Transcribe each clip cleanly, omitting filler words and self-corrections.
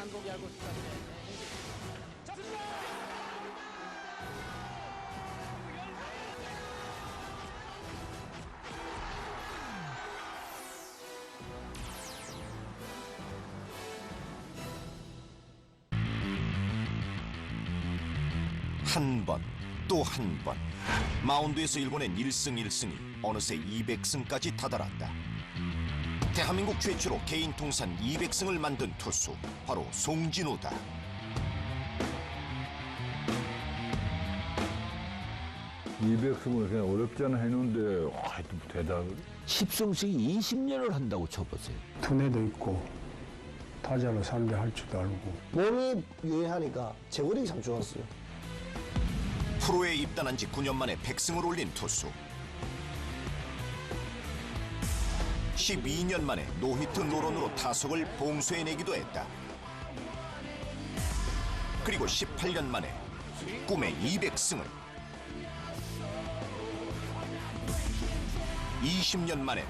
한국 야구 스타들의 한 번, 또 한 번. 마운드에서 일궈낸 1승 1승이 어느새 200승까지 다다랐다. 대한민국 최초로 개인 통산 200승을 만든 투수, 바로 송진우다. (200승을) 그냥 어렵지 않아 했는데 와, 대단하네. 10승씩 20년을 한다고 쳐보세요. 두뇌도 있고 타자로 상대할 줄도 알고. 몸이 유해하니까 제구력이 참 좋았어요. 프로에 입단한 지 9년 만에 100승을 올린 투수. 12년 만에 노히트 노런으로 타석을 봉쇄해내기도 했다. 그리고 18년 만에 꿈의 200승을, 20년 만에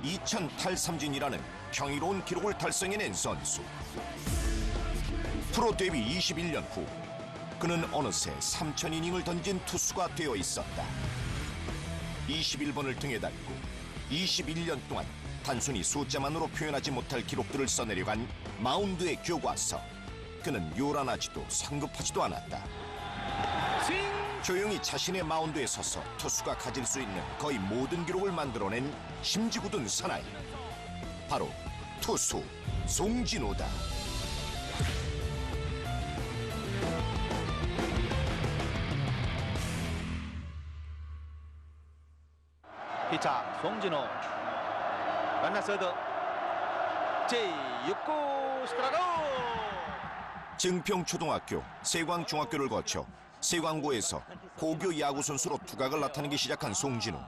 2000 탈삼진이라는 경이로운 기록을 달성해낸 선수. 프로 데뷔 21년 후 그는 어느새 3000이닝을 던진 투수가 되어 있었다. 21번을 등에 달고 21년 동안 단순히 숫자만으로 표현하지 못할 기록들을 써내려간 마운드의 교과서. 그는 요란하지도 성급하지도 않았다. 조용히 자신의 마운드에 서서 투수가 가질 수 있는 거의 모든 기록을 만들어낸 심지궂은 사나이. 바로 투수 송진우다. 피차 송진우 만났어도 제6구 스트라이크. 증평초등학교, 세광중학교를 거쳐 세광고에서 고교 야구 선수로 두각을 나타내기 시작한 송진우.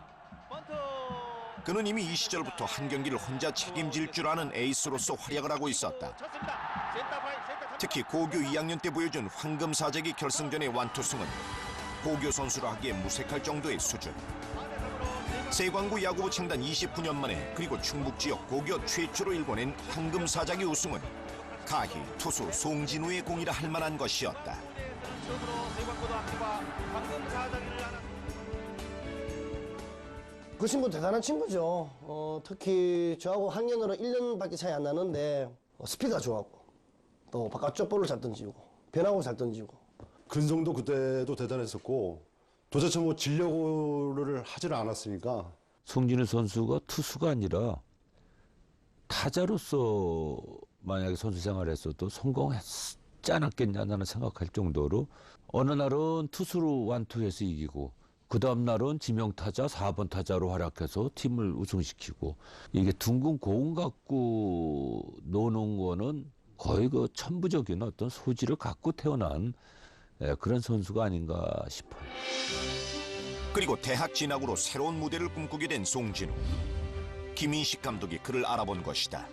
그는 이미 이 시절부터 한 경기를 혼자 책임질 줄 아는 에이스로서 활약을 하고 있었다. 특히 고교 2학년 때 보여준 황금사재기 결승전의 완투승은 고교 선수라 하기에 무색할 정도의 수준. 세광고 야구부 창단 29년 만에 그리고 충북 지역 고교 최초로 일궈낸 황금사자기 우승은 가히 투수 송진우의 공이라 할 만한 것이었다. 그 친구 대단한 친구죠. 특히 저하고 학년으로 1년밖에 차이 안 나는데 스피드가 좋았고 또 바깥쪽 볼을 잘 던지고 변화구 잘 던지고. 근성도 그때도 대단했었고 도대체 뭐 진려고를 하지를 않았으니까. 송진우 선수가 투수가 아니라 타자로서 만약에 선수 생활을 했어도 성공했지 않았겠냐 나는 생각할 정도로 어느 날은 투수로 완투해서 이기고 그 다음 날은 지명타자 4번 타자로 활약해서 팀을 우승시키고 이게 둥근 공 갖고 노는 거는 거의 그 천부적인 어떤 소질을 갖고 태어난 그런 선수가 아닌가 싶어요. 그리고 대학 진학으로 새로운 무대를 꿈꾸게 된 송진우. 김인식 감독이 그를 알아본 것이다.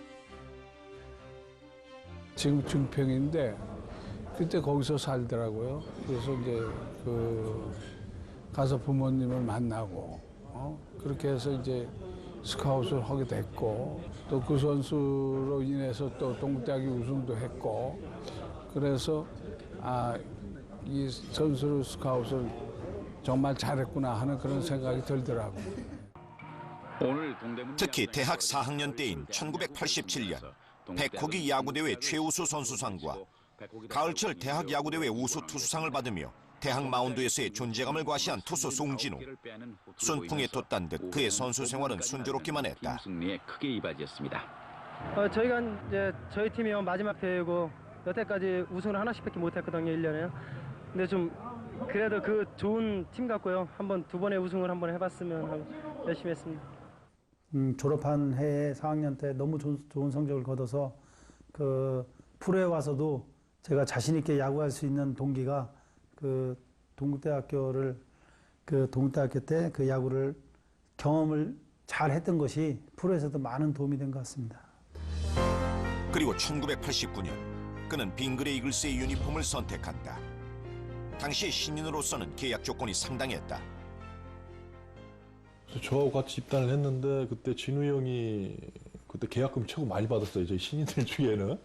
지금 증평인데 그때 거기서 살더라고요. 그래서 이제 가서 부모님을 만나고 그렇게 해서 이제 스카웃을 하게 됐고 또 그 선수로 인해서 또 동국대학이 우승도 했고 그래서 이 선수로 스카웃을 정말 잘했구나 하는 그런 생각이 들더라고요. 특히 대학 4학년 때인 1987년 백호기 야구대회 최우수 선수상과 가을철 대학 야구대회 우수 투수상을 받으며 대학 마운드에서의 존재감을 과시한 투수 송진우. 순풍에 돛단 듯 그의 선수 생활은 순조롭기만 했다. 저희가 이제 저희 팀이 마지막 대회고 여태까지 우승을 하나씩밖에 못했거든요, 1년에. 근데 좀 그래도 그 좋은 팀 같고요. 두 번의 우승을 한번 해봤으면 하고 열심히 했습니다. 졸업한 해에 4학년 때 너무 좋은 성적을 거둬서 그 프로에 와서도 제가 자신 있게 야구할 수 있는 동기가 그 동국대학교 때 그 야구를 경험을 잘 했던 것이 프로에서도 많은 도움이 된 것 같습니다. 그리고 1989년 그는 빙그레 이글스의 유니폼을 선택한다. 당시 신인으로서는 계약 조건이 상당했다. 저하고 같이 입단을 했는데 그때 진우 형이 그때 계약금 최고 많이 받았어요. 저희 신인들 중에는.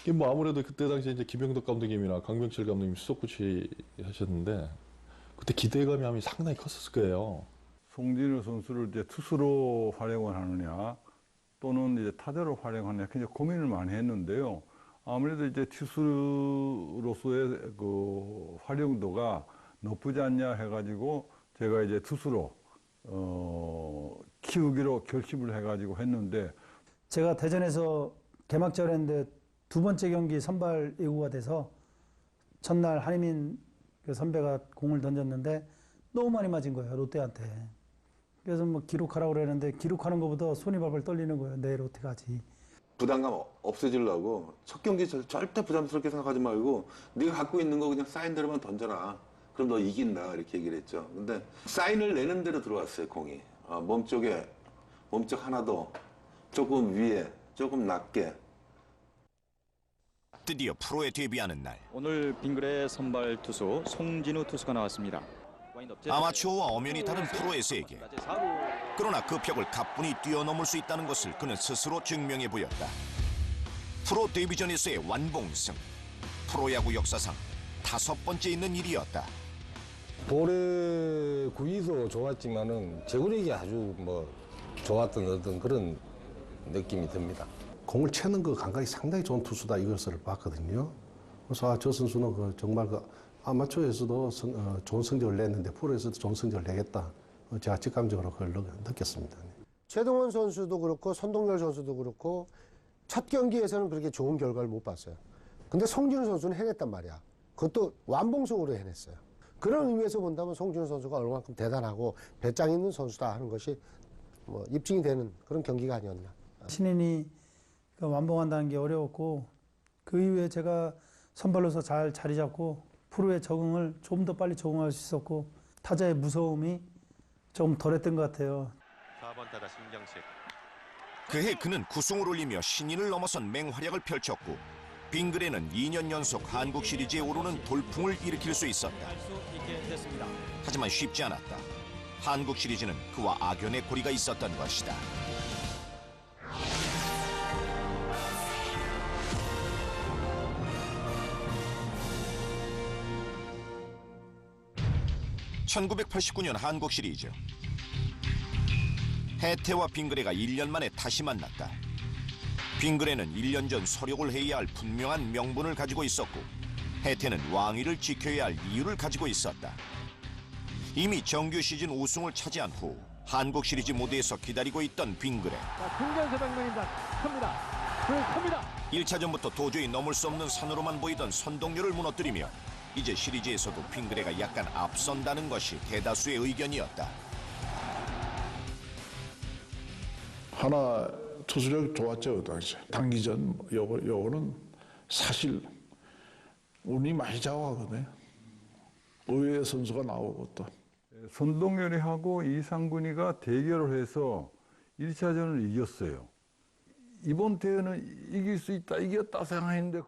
이게 뭐 아무래도 그때 당시에 이제 김영덕 감독님이나 강병철 감독님 수석 코치 하셨는데 그때 기대감이 아마 상당히 컸을 거예요. 송진우 선수를 이제 투수로 활용을 하느냐 또는 이제 타자로 활용하느냐 굉장히 고민을 많이 했는데요. 아무래도 이제 투수로서의 그 활용도가 높지 않냐 해가지고 제가 이제 투수로 키우기로 결심을 해가지고 했는데 제가 대전에서 개막전을 했는데 두 번째 경기 선발 예고가 돼서 첫날 한희민 그 선배가 공을 던졌는데 너무 많이 맞은 거예요, 롯데한테. 그래서 뭐 기록하라고 그랬는데 기록하는 것보다 손이 발발 떨리는 거예요, 내 롯데가지. 부담감 없애주려고 첫 경기 절대 부담스럽게 생각하지 말고 네가 갖고 있는 거 그냥 사인대로만 던져라. 그럼 너 이긴다 이렇게 얘기를 했죠. 근데 사인을 내는 대로 들어왔어요, 공이. 몸쪽 하나 더, 조금 위에, 조금 낮게. 드디어 프로에 데뷔하는 날. 오늘 빙글의 선발 투수 송진우 투수가 나왔습니다. 아마추어와 엄연히 다른 프로에서에게. 그러나 그 벽을 가뿐히 뛰어넘을 수 있다는 것을 그는 스스로 증명해 보였다. 프로 데뷔전에서의 완봉승. 프로야구 역사상 5번째 있는 일이었다. 볼의 구위도 좋았지만은 제구력이 아주 좋았던 어떤 그런 느낌이 듭니다. 공을 채는 그 감각이 상당히 좋은 투수다 이것을 봤거든요. 그래서 저 선수는 정말 아마추어에서도 좋은 성적을 냈는데 프로에서도 좋은 성적을 내겠다. 제가 직감적으로 그걸 느꼈습니다. 최동원 선수도 그렇고 손동열 선수도 그렇고 첫 경기에서는 그렇게 좋은 결과를 못 봤어요. 근데 송진우 선수는 해냈단 말이야. 그것도 완봉승으로 해냈어요. 그런 의미에서 본다면 송진우 선수가 얼마만큼 대단하고 배짱 있는 선수다 하는 것이 입증이 되는 그런 경기가 아니었나. 신인이 완봉한다는 게 어려웠고 그 이후에 제가 선발로서 잘 자리 잡고 프로에 적응을 좀 더 빨리 적응할 수 있었고 타자의 무서움이 좀 덜했던 것 같아요. 4번 타자 신경식. 그해 그는 9승을 올리며 신인을 넘어선 맹활약을 펼쳤고 빙글에는 2년 연속 한국 시리즈에 오르는 돌풍을 일으킬 수 있었다. 하지만 쉽지 않았다. 한국 시리즈는 그와 악연의 고리가 있었던 것이다. (1989년) 한국 시리즈. 해태와 빙그레가 1년 만에 다시 만났다. 빙그레는 1년 전 서력을 해야 할 분명한 명분을 가지고 있었고 해태는 왕위를 지켜야 할 이유를 가지고 있었다. 이미 정규 시즌 우승을 차지한 후 한국 시리즈 무대에서 기다리고 있던 빙그레. 중견수 방면입니다. 큽니다. 1차전부터 도저히 넘을 수 없는 산으로만 보이던 선동열을 무너뜨리며 이제 시리즈에서도 빙그레가 약간 앞선다는 것이 대다수의 의견이었다. 하나 투수력 좋았죠, 그 당시. 단기전 요거는 사실 운이 많이 좌우하거든요. 의외의 선수가 나오고 또. 손동열이하고 이상근이가 대결을 해서 1차전을 이겼어요. 이번 대회는 이길 수 있다, 이겼다 생각했는데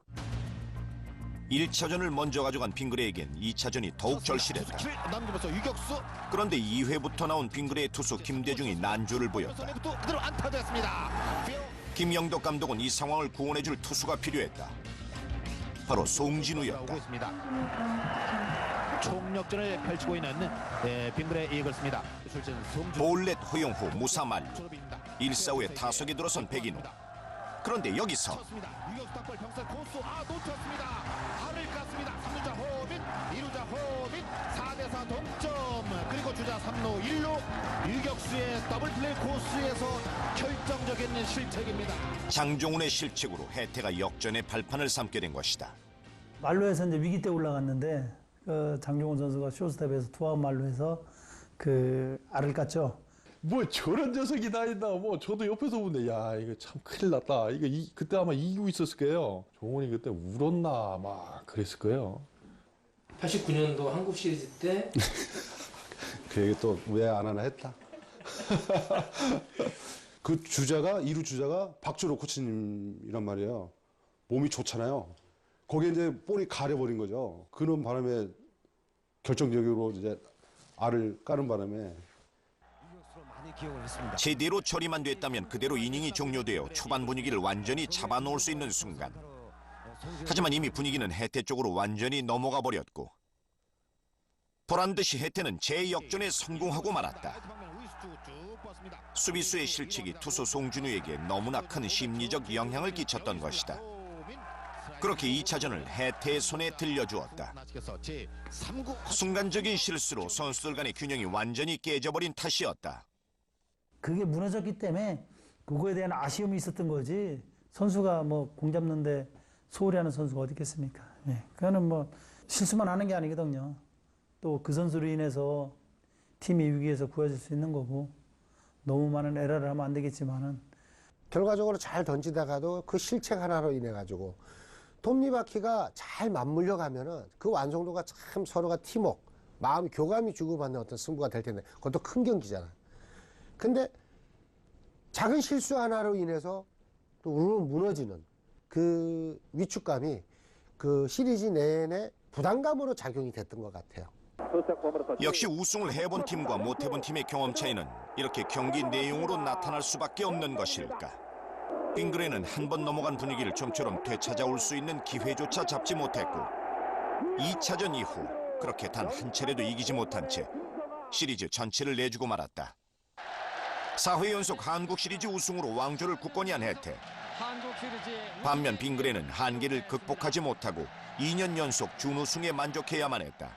1차전을 먼저 가져간 빙그레에겐 2차전이 더욱 절실했다. 그런데 2회부터 나온 빙그레의 투수 김대중이 난조를 보였다. 김영덕 감독은 이 상황을 구원해줄 투수가 필요했다. 바로 송진우였다. 총력전을 펼치고 있는 빙그레 이글스입니다. 볼넷 허용 후 무사 만루. 1사후에 타석에 들어선 백인우. 그런데 여기서 그리고 주자 3루 1루 유격수의 더블플레이 코스에서 결정적인 실책입니다. 장종훈의 실책으로 해태가 역전의 발판을 삼게 된 것이다. 말루에서 이제 위기 때 올라갔는데 장종훈 선수가 쇼스텝에서 투아웃 말루에서 알을 깠죠. 뭐 저런 녀석이 다 있나. 저도 옆에서 보는데 야 이거 참 큰일 났다. 그때 아마 이기고 있었을 거예요. 종훈이 그때 울었나 막 그랬을 거예요. 89년도 한국 시리즈 때 그 얘기 또 왜 안 하나 했다. 그 주자가 2루 주자가 박주로 코치님이란 말이에요. 몸이 좋잖아요. 거기에 이제 볼이 가려버린 거죠. 그런 바람에 결정적으로 이제 알을 까는 바람에 제대로 처리만 됐다면 그대로 이닝이 종료되어 초반 분위기를 완전히 잡아놓을 수 있는 순간 하지만 이미 분위기는 혜태 쪽으로 완전히 넘어가 버렸고 보란듯이 혜태는 재역전에 성공하고 말았다. 수비수의 실책이 투수 송진우에게 너무나 큰 심리적 영향을 끼쳤던 것이다. 그렇게 2차전을 혜태의 손에 들려주었다. 순간적인 실수로 선수들 간의 균형이 완전히 깨져버린 탓이었다. 그게 무너졌기 때문에 그거에 대한 아쉬움이 있었던 거지. 선수가 뭐 공 잡는데 소홀히 하는 선수가 어디 있겠습니까? 예, 그거는 뭐 실수만 하는 게 아니거든요. 또 그 선수로 인해서 팀이 위기에서 구해질 수 있는 거고 너무 많은 에러를 하면 안 되겠지만은 결과적으로 잘 던지다가도 그 실책 하나로 인해 가지고 톱니바퀴가 잘 맞물려 가면은 그 완성도가 참 서로가 팀워크, 마음 교감이 주고받는 어떤 승부가 될 텐데 그것도 큰 경기잖아. 근데 작은 실수 하나로 인해서 또 우르르 무너지는 그 위축감이 그 시리즈 내내 부담감으로 작용이 됐던 것 같아요. 역시 우승을 해본 팀과 못 해본 팀의 경험 차이는 이렇게 경기 내용으로 나타날 수밖에 없는 것일까. 빙그레는 한 번 넘어간 분위기를 좀처럼 되찾아올 수 있는 기회조차 잡지 못했고 2차전 이후 그렇게 단 한 차례도 이기지 못한 채 시리즈 전체를 내주고 말았다. 4회 연속 한국 시리즈 우승으로 왕조를 굳건히 한 혜태. 반면 빙그레는 한계를 극복하지 못하고 2년 연속 준우승에 만족해야만 했다.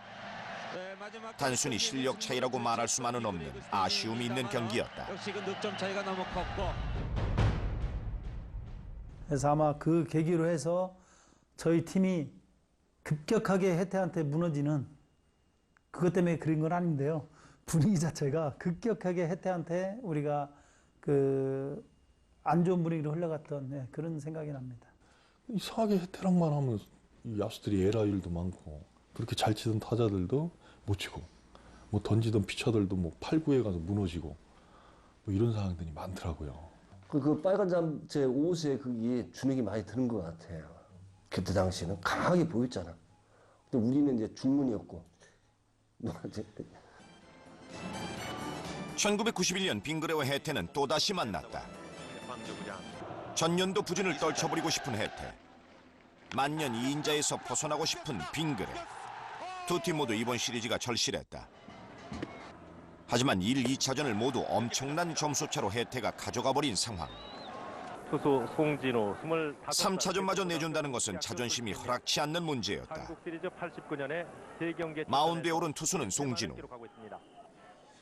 단순히 실력 차이라고 말할 수만은 없는 아쉬움이 있는 경기였다. 역시 그 득점 차이가 너무 컸고. 그래서 아마 그 계기로 해서 저희 팀이 급격하게 혜태한테 무너지는 그것 때문에 그런 건 아닌데요. 분위기 자체가 급격하게 혜태한테 우리가 그 안 좋은 분위기로 흘러갔던 그런 생각이 납니다. 이상하게 혜태랑만 하면 이 야수들이 에라일도 많고 그렇게 잘 치던 타자들도 못 치고 뭐 던지던 피처들도 뭐 8, 9에 가서 무너지고 뭐 이런 상황들이 많더라고요. 그 빨간 잠재 5호수에 그게 주눅이 많이 드는 것 같아요. 그때 당시에는 강하게 보였잖아. 근데 우리는 이제 중문이었고. 1991년 빙그레와 혜태는 또다시 만났다. 전년도 부진을 떨쳐버리고 싶은 혜태. 만년 2인자에서 벗어나고 싶은 빙그레. 두 팀 모두 이번 시리즈가 절실했다. 하지만 1, 2차전을 모두 엄청난 점수차로 혜태가 가져가 버린 상황. 투수 송진우 3차전마저 내준다는 것은 자존심이 허락치 않는 문제였다. 한국 시리즈 89년에 대경기 마운드에 오른 투수는 송진우.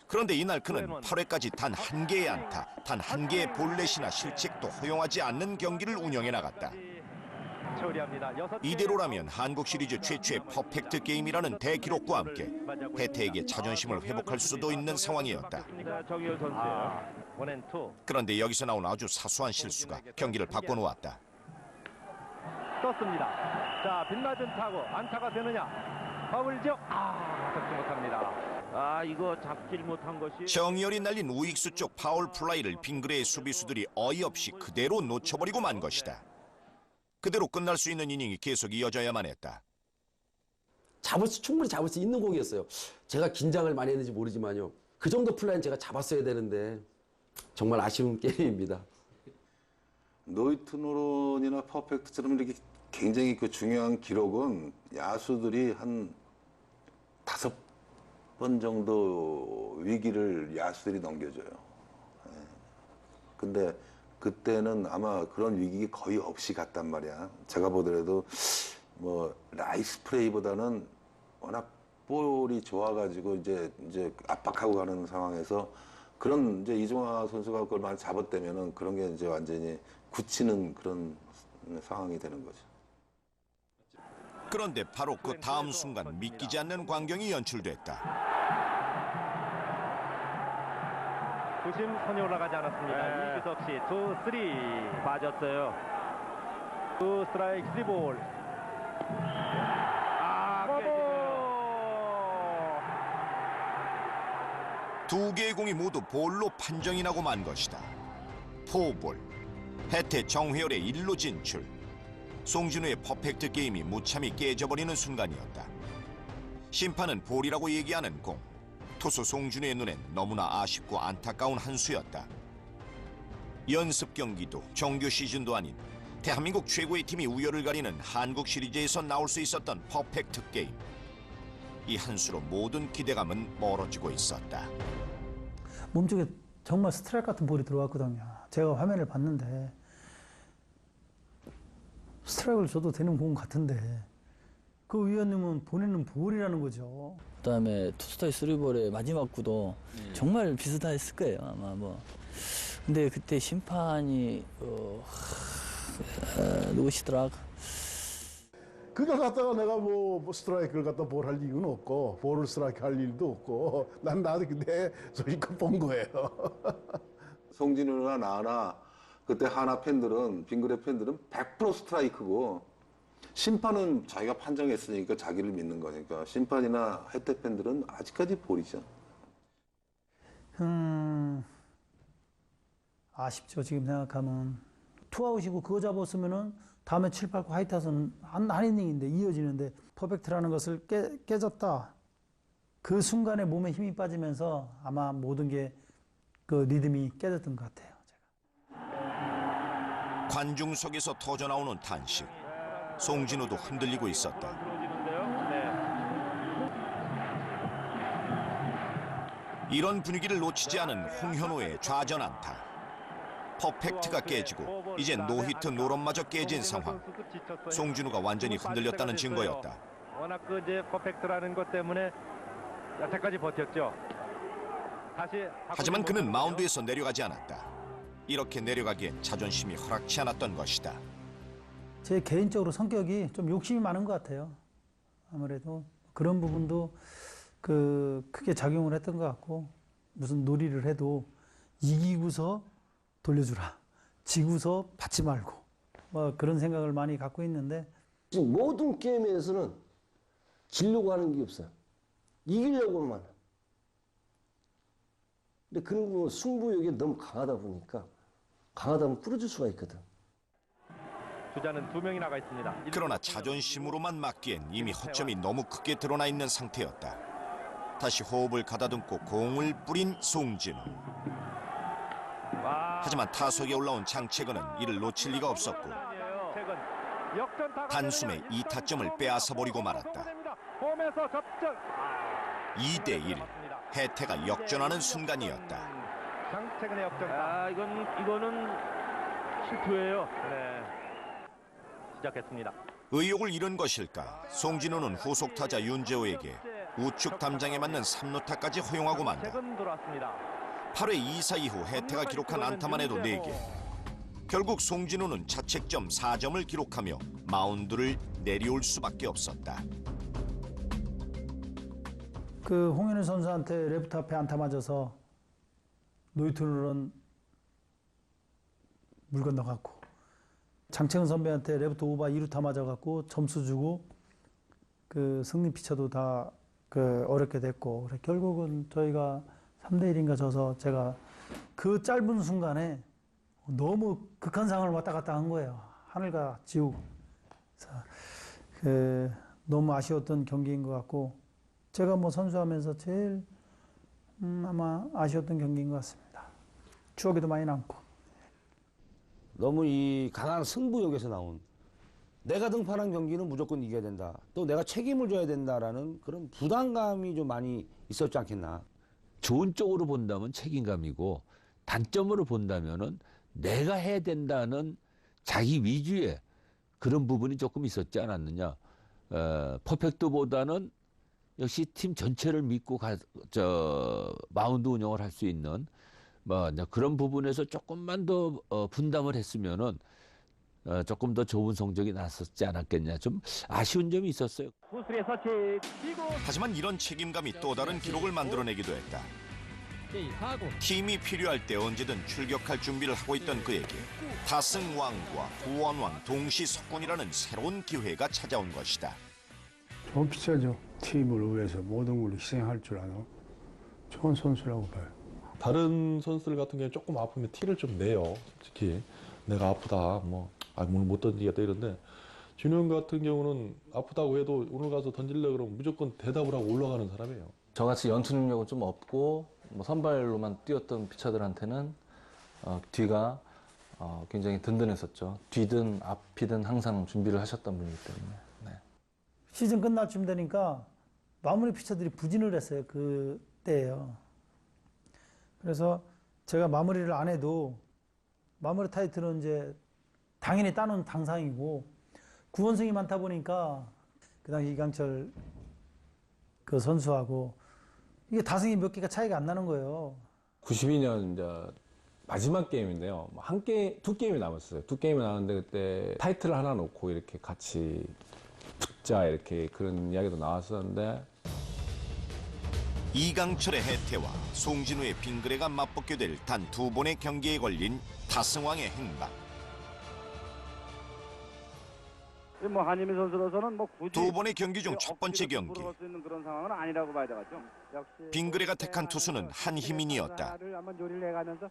그런데 이날 그는 8회까지 단 한 개의 안타, 단 한 개의 볼넷이나 실책도 허용하지 않는 경기를 운영해 나갔다. 이대로라면 한국 시리즈 최초의 퍼펙트 게임이라는 대기록과 함께 혜태에게 자존심을 회복할 수도 있는 상황이었다. 그런데 여기서 나온 아주 사소한 실수가 경기를 바꿔놓았다. 떴습니다. 자, 빗맞은 타구 안타가 되느냐? 파울 지역 잡지 못합니다. 이거 잡질 못한 것이 정열이 날린 우익수 쪽 파울 플라이를 빙그레의 수비수들이 어이없이 그대로 놓쳐버리고 만 것이다. 그대로 끝날 수 있는 이닝이 계속 이어져야만 했다. 충분히 잡을 수 있는 공이었어요. 제가 긴장을 많이 했는지 모르지만요. 그 정도 플라이는 제가 잡았어야 되는데 정말 아쉬운 게임입니다. 노히트 노런이나 퍼펙트처럼 이렇게 굉장히 그 중요한 기록은 야수들이 한 5번 정도 위기를 야수들이 넘겨줘요. 근데 그때는 아마 그런 위기가 거의 없이 갔단 말이야. 제가 보더라도 뭐 라이스 프레이보다는 워낙 볼이 좋아가지고 이제 압박하고 가는 상황에서 그런 이제 이종화 선수가 그걸 많이 잡았다면은 그런 게 이제 완전히 굳히는 그런 상황이 되는 거죠. 그런데 바로 그 다음 순간 믿기지 않는 광경이 연출됐다. 부심 선이 올라가지 않았습니다. 이규석 씨 2-3 빠졌어요. 2 스트라이크 3볼. 두 개의 공이 모두 볼로 판정이 나고 만 것이다. 4볼. 혜태 정회열의 1루 진출. 송진우의 퍼펙트 게임이 무참히 깨져버리는 순간이었다. 심판은 볼이라고 얘기하는 공. 투수 송진우의 눈엔 너무나 아쉽고 안타까운 한 수였다. 연습 경기도 정규 시즌도 아닌 대한민국 최고의 팀이 우열을 가리는 한국 시리즈에서 나올 수 있었던 퍼펙트 게임. 이 한 수로 모든 기대감은 멀어지고 있었다. 몸쪽에 정말 스트라이크 같은 볼이 들어왔거든요. 제가 화면을 봤는데 스트라이크를 줘도 되는 공 같은데 그 위원님은 보내는 볼이라는 거죠. 그다음에 투스타의 쓰리볼의 마지막 구도 정말 비슷했을 거예요 아마 뭐. 근데 그때 심판이 누구시더라? 그걸 갖다가 내가 뭐 스트라이크를 갖다 볼 할 이유는 없고 볼을 스트라이크 할 일도 없고 난 나도 내 소식껏 본 거예요. 송진우나 나나 그때 하나 팬들은 빙그레 팬들은 100% 스트라이크고 심판은 자기가 판정했으니까 자기를 믿는 거니까 심판이나 혜태 팬들은 아직까지 볼이죠. 아쉽죠. 지금 생각하면 투아웃이고 그거 잡았으면은 다음에 7, 8, 9 화이트아웃은 한 이닝인데 이어지는데 퍼펙트라는 것을 깨졌다. 그 순간에 몸에 힘이 빠지면서 아마 모든 게 그 리듬이 깨졌던 것 같아요. 관중석에서 터져나오는 탄식. 송진우도 흔들리고 있었다. 이런 분위기를 놓치지 않은 홍현호의 좌전 안타. 퍼펙트가 깨지고 이제 노히트 노런마저 깨진 상황. 송진우가 완전히 흔들렸다는 증거였다. 워낙 그 이제 퍼펙트라는 것 때문에 여태까지 버텼죠. 하지만 그는 마운드에서 내려가지 않았다. 이렇게 내려가기엔 자존심이 허락치 않았던 것이다. 제 개인적으로 성격이 좀 욕심이 많은 것 같아요. 아무래도 그런 부분도 크게 작용을 했던 것 같고 무슨 놀이를 해도 이기고서 돌려주라. 지고서 받지 말고 뭐 그런 생각을 많이 갖고 있는데 지금 모든 게임에서는 지려고 하는 게 없어요. 이기려고만. 근데 그런 승부욕이 너무 강하다 보니까 강하다면 부러질 수가 있거든. 주자는 2명이 나가 있습니다. 그러나 자존심으로만 막기엔 이미 허점이 너무 크게 드러나 있는 상태였다. 다시 호흡을 가다듬고 공을 뿌린 송진우. 하지만 타석에 올라온 장채근은 이를 놓칠 리가 없었고 단숨에 2타점을 빼앗아버리고 말았다. 2대1. 혜태가 역전하는 순간이었다. 장채근의 역전. 이거는 실투예요. 네. 시작했습니다. 의욕을 잃은 것일까? 송진우는 후속 타자 윤재호에게 우측 담장에 맞는 3루타까지 허용하고 만다. 8회 2사 이후 혜태가 기록한 안타만 해도 4개. 결국 송진우는 자책점 4점을 기록하며 마운드를 내려올 수밖에 없었다. 그 홍현우 선수한테 레프트 앞에 안타 맞아서 노이트는 물 건너갔고 장채근 선배한테 레프트 오바 2루타 맞아갖고 점수 주고 그 승리 피처도 다 어렵게 됐고 결국은 저희가 3대1인가 져서 제가 그 짧은 순간에 너무 극한 상황을 왔다 갔다 한 거예요. 하늘과 지옥. 그래서 너무 아쉬웠던 경기인 것 같고 제가 뭐 선수하면서 제일 아마 아쉬웠던 경기인 것 같습니다. 추억에도 많이 남고. 너무 이 강한 승부욕에서 나온 내가 등판한 경기는 무조건 이겨야 된다. 또 내가 책임을 져야 된다라는 그런 부담감이 좀 많이 있었지 않겠나. 좋은 쪽으로 본다면 책임감이고 단점으로 본다면은 내가 해야 된다는 자기 위주의 그런 부분이 조금 있었지 않았느냐. 퍼펙트보다는 역시 팀 전체를 믿고 마운드 운영을 할 수 있는 그런 부분에서 조금만 더 분담을 했으면은 조금 더 좋은 성적이 났었지 않았겠냐. 좀 아쉬운 점이 있었어요. 하지만 이런 책임감이 또 다른 기록을 만들어내기도 했다. 팀이 필요할 때 언제든 출격할 준비를 하고 있던 그에게 타승왕과 구원왕 동시 석권이라는 새로운 기회가 찾아온 것이다. 좋은 피처죠. 팀을 위해서 모든 걸 희생할 줄 아는 좋은 선수라고 봐요. 다른 선수들 같은 경우에 조금 아프면 티를 좀 내요. 솔직히 내가 아프다, 오늘 못 던지겠다 이런데 진우 형 같은 경우는 아프다고 해도 오늘 가서 던질래 그러면 무조건 대답을 하고 올라가는 사람이에요. 저같이 연투 능력은 좀 없고 선발로만 뛰었던 피처들한테는 뒤가 굉장히 든든했었죠. 뒤든 앞이든 항상 준비를 하셨던 분이기 때문에. 네. 시즌 끝날 쯤 되니까 마무리 피처들이 부진을 했어요. 그때예요. 그래서 제가 마무리를 안 해도 마무리 타이틀은 이제 당연히 따는 당상이고 9원승이 많다 보니까 그 당시 이강철 그 선수하고 이게 다승이 몇 개가 차이가 안 나는 거예요. 92년 이제 마지막 게임인데요. 두 게임이 남았어요. 두 게임이 남았는데 그때 타이틀을 하나 놓고 이렇게 같이 붙자 이렇게 그런 이야기도 나왔었는데 이강철의 해태와 송진우의 빙그레가 맞붙게 될 단 두 번의 경기에 걸린 타승왕의 행방. 뭐 한희민 선수로서는 뭐 굳이 두 번의 경기 중 첫 번째 경기. 풀어갈 수 있는 그런 상황은 아니라고 봐야 되겠죠. 역시 빙그레가 택한 투수는 한희민이었다. 한번 요리를 해가면서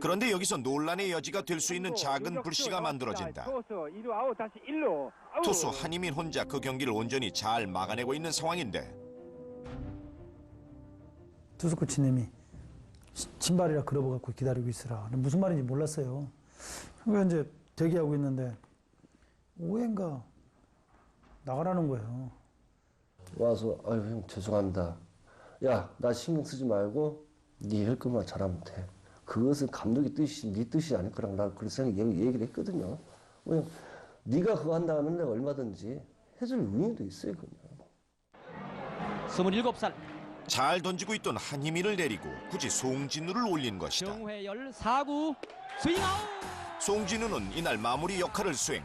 그런데 여기서 논란의 여지가 될 수 있는 작은 불씨가 만들어진다. 투수 2루 아웃 다시 1루 투수 한희민 혼자 그 경기를 온전히 잘 막아내고 있는 상황인데 투수 코치님이 신발이라 글러브 갖고 기다리고 있으라. 무슨 말인지 몰랐어요. 그러니까 이제 대기하고 있는데 오해인가 나가라는 거예요. 와서 아유 형 죄송합니다. 야 나 신경 쓰지 말고 네 할 것만 잘하면 돼. 그것은 감독의 뜻이 네 뜻이 아닐 거랑 나 그래서 얘기를 했거든요. 형 네가 그거 한다면 내가 얼마든지 해줄 의무도 있어요 그냥. 27살 잘 던지고 있던 한희민을 내리고 굳이 송진우를 올린 것이다. 정회열 4구 스윙 아웃. 송진우는 이날 마무리 역할을 수행.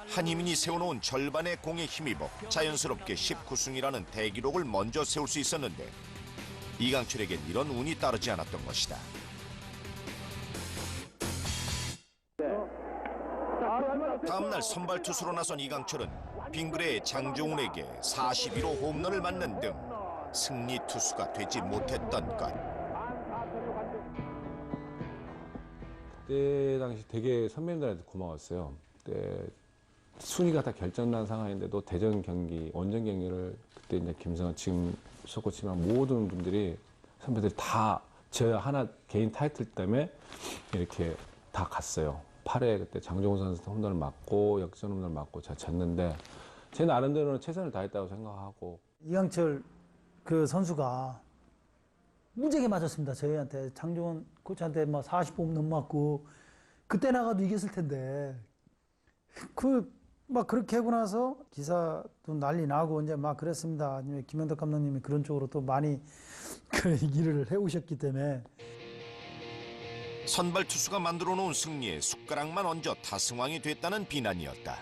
한희민이 세워놓은 절반의 공에 힘입어 자연스럽게 19승이라는 대기록을 먼저 세울 수 있었는데 이강철에겐 이런 운이 따르지 않았던 것이다. 다음날 선발 투수로 나선 이강철은 빙그레의 장종훈에게 41호 홈런을 맞는 등 승리 투수가 되지 못했던 것. 그때 당시 되게 선배님들한테 고마웠어요. 그때 순위가 다 결정난 상황인데도 대전 경기, 원정 경기를 그때 이제 김성환 지금 쇼코치만 모든 분들이 선배들이 다 저 하나 개인 타이틀 때문에 이렇게 다 갔어요. 8회 그때 장종훈 선수 홈런을 맞고 역전 홈런을 맞고 제가 졌는데 제 나름대로는 최선을 다했다고 생각하고. 이강철 그 선수가 무지하게 맞았습니다. 저희한테 장종훈 코치한테 뭐 40홈 넘맞고 그때 나가도 이겼을 텐데 막 그렇게 하고 나서 기사도 난리 나고 이제 막 그랬습니다. 김현덕 감독님이 그런 쪽으로 또 많이 그 일을 해오셨기 때문에 선발 투수가 만들어 놓은 승리에 숟가락만 얹어 타승왕이 됐다는 비난이었다.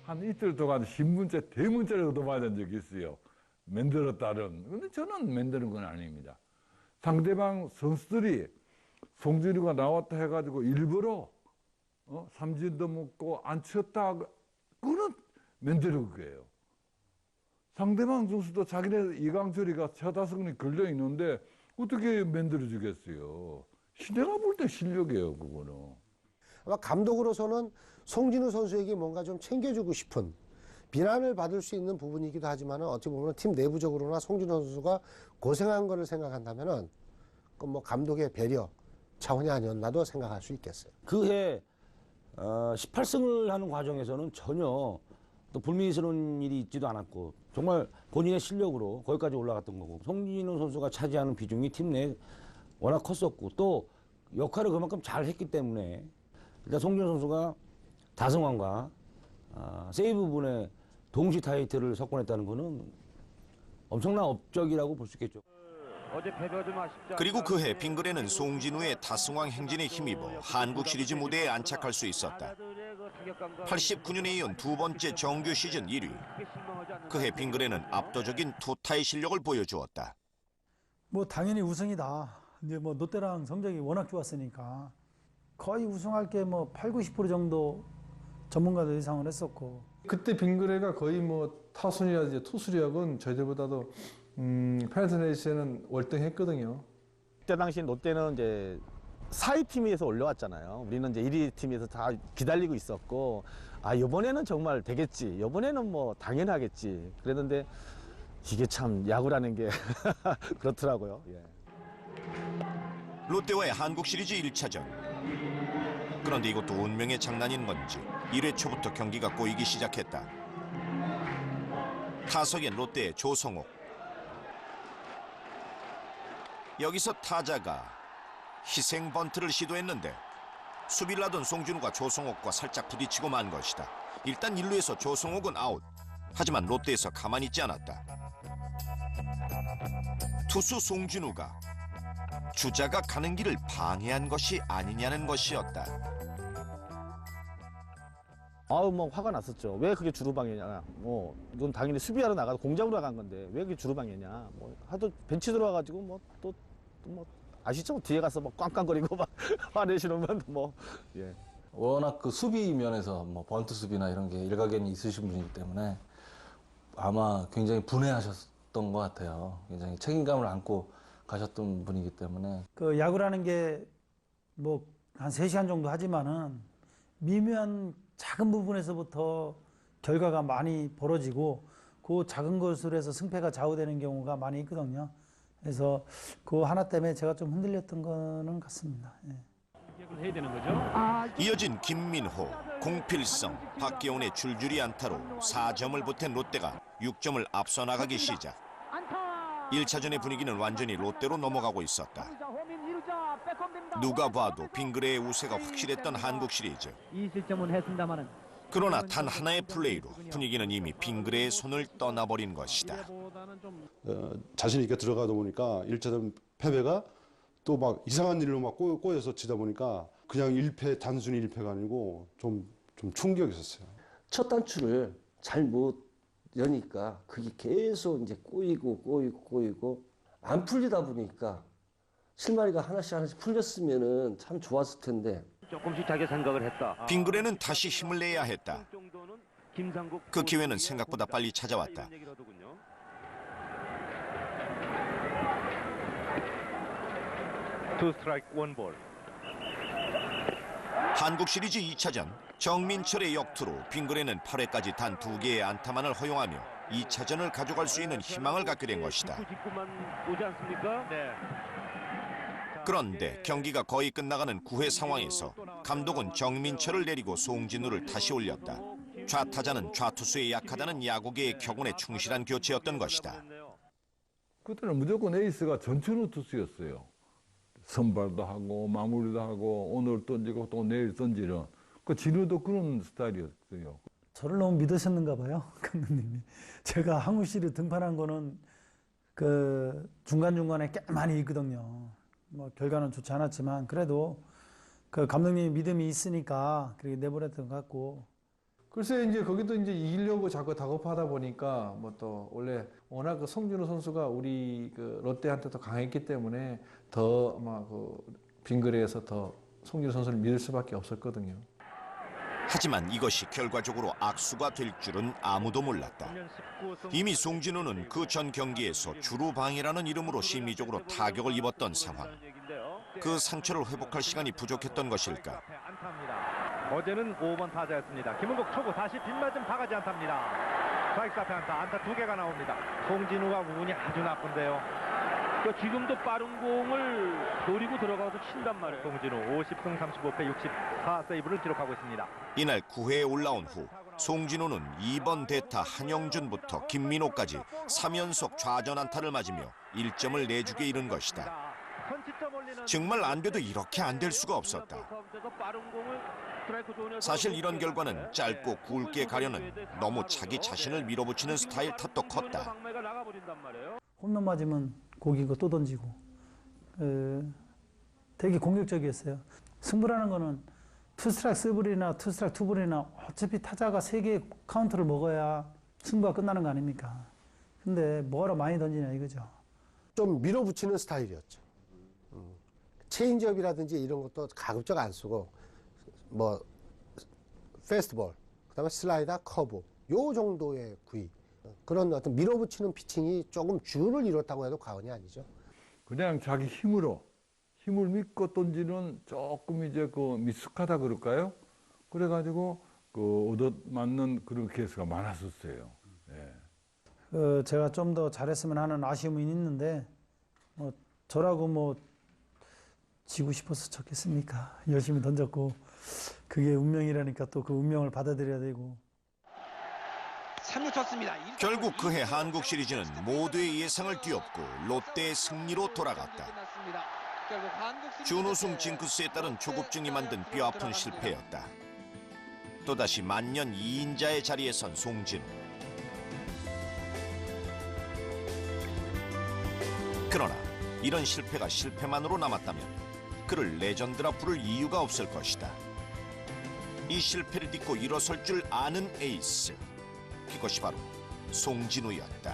한 이틀 동안 신문제 대문자를 얻어맞은 적이 있어요. 만들었다는. 근데 저는 만드는 건 아닙니다. 상대방 선수들이 송진우가 나왔다 해가지고 일부러 삼진도 먹고 안 쳤다. 그거는 만드는 거예요. 상대방 선수도 자기네 이강철이가 차다승이 걸려 있는데 어떻게 만들어 주겠어요. 내가 볼 때 실력이에요, 그거는. 아마 감독으로서는 송진우 선수에게 뭔가 좀 챙겨주고 싶은 비난을 받을 수 있는 부분이기도 하지만 어떻게 보면 팀 내부적으로나 송진우 선수가 고생한 거를 생각한다면은 그 뭐 감독의 배려 차원이 아니었나도 생각할 수 있겠어요. 그해 18승을 하는 과정에서는 전혀 또 불미스러운 일이 있지도 않았고 정말 본인의 실력으로 거기까지 올라갔던 거고 송진우 선수가 차지하는 비중이 팀 내에 워낙 컸었고 또 역할을 그만큼 잘 했기 때문에 일단 송진우 선수가 다승왕과 세이브 분의 동시 타이틀을 석권했다는 것은 엄청난 업적이라고 볼 수 있겠죠. 어제 패배가 좀 아쉽지. 그리고 그해 빙그레는 송진우의 타승왕 행진에 힘입어 한국 시리즈 무대에 안착할 수 있었다. 89년에 이은 두 번째 정규 시즌 1위. 그해 빙그레는 압도적인 투타의 실력을 보여주었다. 뭐 당연히 우승이다. 이제 뭐 롯데랑 성적이 워낙 좋았으니까 거의 우승할 게 뭐 80~90% 정도 전문가들 예상을 했었고. 그때 빙그레가 거의 뭐 타순이라든지 투수력은 저희들보다도 페널티레이스에는 월등했거든요. 그때 당시 롯데는 이제 4위 팀에서 올라왔잖아요. 우리는 이제 1위 팀에서 다 기다리고 있었고, 이번에는 정말 되겠지. 이번에는 뭐 당연하겠지. 그랬는데 이게 참 야구라는 게 그렇더라고요. 예. 롯데와의 한국 시리즈 1차전. 그런데 이것도 운명의 장난인 건지 1회 초부터 경기가 꼬이기 시작했다. 타석엔 롯데의 조성욱. 여기서 타자가 희생 번트를 시도했는데 수비를 하던 송진우가 조성욱과 살짝 부딪히고 만 것이다. 일단 1루에서 조성욱은 아웃. 하지만 롯데에서 가만히 있지 않았다. 투수 송진우가 주자가 가는 길을 방해한 것이 아니냐는 것이었다. 아우 뭐 화가 났었죠. 왜 그게 주루방해냐. 뭐 이건 당연히 수비하러 나가서 공작으로 나간 건데 왜 그게 주루방해냐. 뭐 하도 벤치 들어와가지고 뭐 또 뭐 아시죠? 뒤에 가서 막 꽝꽝거리고 막 화내시면 뭐 예. 워낙 그 수비 면에서 뭐 번트 수비나 이런 게 일가견이 있으신 분이기 때문에 아마 굉장히 분해하셨던 것 같아요. 굉장히 책임감을 안고 가셨던 분이기 때문에. 그 야구라는 게 뭐 한 3시간 정도 하지만은 미묘한 작은 부분에서부터 결과가 많이 벌어지고 그 작은 것으로 해서 승패가 좌우되는 경우가 많이 있거든요. 그래서 그 하나 때문에 제가 좀 흔들렸던 거는 같습니다. 예. 해야 되는 거죠? 이어진 김민호, 공필성, 박기훈의 줄줄이 안타로 4점을 보탠 롯데가 6점을 앞서 나가기 시작. 1차전의 분위기는 완전히 롯데로 넘어가고 있었다. 누가 봐도 빙그레의 우세가 확실했던 한국 시리즈. 이 실점은 했습니다마는 그러나 단 하나의 플레이로 분위기는 이미 빙그레의 손을 떠나버린 것이다. 자신 있게 들어가다 보니까 1차전 패배가 또 막 이상한 일로 막 꼬여서 치다 보니까 그냥 단순히 1패가 아니고 좀 충격이 있었어요. 첫 단추를 잘 못 여니까 그게 계속 이제 꼬이고 안 풀리다 보니까 실마리가 하나씩 풀렸으면은 참 좋았을 텐데. 조금씩 자기 생각을 했다. 빙그레는 다시 힘을 내야 했다. 그 기회는 생각보다 빨리 찾아왔다. 투 스트라이크 원 볼. 한국 시리즈 2차전 정민철의 역투로 빙그레는 8회까지 단 2개의 안타만을 허용하며 2차전을 가져갈 수 있는 희망을 갖게 된 것이다. 오지 않습니까? 네. 그런데 경기가 거의 끝나가는 9회 상황에서 감독은 정민철을 내리고 송진우를 다시 올렸다. 좌타자는 좌투수에 약하다는 야구계의 격언에 충실한 교체였던 것이다. 그때는 무조건 에이스가 전천후 투수였어요. 선발도 하고 마무리도 하고 오늘 던지고 또 내일 던지는. 그 진우도 그런 스타일이었어요. 저를 너무 믿으셨는가 봐요, 감독님이. 제가 한국 시리즈 등판한 거는 그 중간중간에 꽤 많이 있거든요. 뭐 결과는 좋지 않았지만 그래도 그 감독님 믿음이 있으니까 그렇게 내보냈던 것 같고. 글쎄 이제 거기도 이제 이기려고 자꾸 다급하다 보니까 뭐 또 원래 워낙 그 송진우 선수가 우리 그 롯데한테도 강했기 때문에 더 아마 그 빙그레에서 더 송진우 선수를 믿을 수밖에 없었거든요. 하지만 이것이 결과적으로 악수가 될 줄은 아무도 몰랐다. 이미 송진우는 그 전 경기에서 주루방해라는 이름으로 심리적으로 타격을 입었던 상황. 그 상처를 회복할 시간이 부족했던 것일까? 어제는 5번 타자였습니다. 김은국 초구 다시 빗맞은 바가지 안타입니다. 스트라이크 앞에 안타 2개가 나옵니다. 송진우가 운이 아주 나쁜데요. 지금도 빠른 공을 노리고 들어가서 친단 말이에요. 송진우 50승 35패 64세이브를 기록하고 있습니다. 이날 9회에 올라온 후 송진우는 2번 대타 한영준부터 김민호까지 3연속 좌전 안타를 맞으며 1점을 내주게 이른 것이다. 정말 안 돼도 이렇게 안 될 수가 없었다. 사실 이런 결과는 짧고 굵게 가려는 너무 자기 자신을 밀어붙이는 스타일 탓도 컸다. 홈런 맞으면 고기고 또 던지고 되게 공격적이었어요. 승부라는 거는 투스트라이크 쓰블이나 투스트라이크 투볼이나 어차피 타자가 3개의 카운트를 먹어야 승부가 끝나는 거 아닙니까? 근데 뭐하러 많이 던지냐 이거죠. 좀 밀어붙이는 스타일이었죠. 체인지업이라든지 이런 것도 가급적 안 쓰고 뭐 페스트볼, 그다음에 슬라이더, 커브 요 정도의 구위 그런 어떤 밀어붙이는 피칭이 조금 주를 이뤘다고 해도 과언이 아니죠. 그냥 자기 힘을 믿고 던지는 조금 이제 그 미숙하다 그럴까요? 그래가지고 그 얻어맞는 그런 케이스가 많았었어요. 예. 제가 좀 더 잘했으면 하는 아쉬움은 있는데 뭐 저라고 뭐 지고 싶어서 쳤겠습니까? 열심히 던졌고 그게 운명이라니까 또 그 운명을 받아들여야 되고. 3루 쳤습니다. 결국 그해 한국 시리즈는 모두의 예상을 뒤엎고 롯데의 승리로 돌아갔다. 준우승 징크스에 따른 조급증이 만든 뼈아픈 실패였다. 또다시 만년 2인자의 자리에 선 송진우. 그러나 이런 실패가 실패만으로 남았다면 그를 레전드라 부를 이유가 없을 것이다. 이 실패를 딛고 일어설 줄 아는 에이스. 그것이 바로 송진우였다.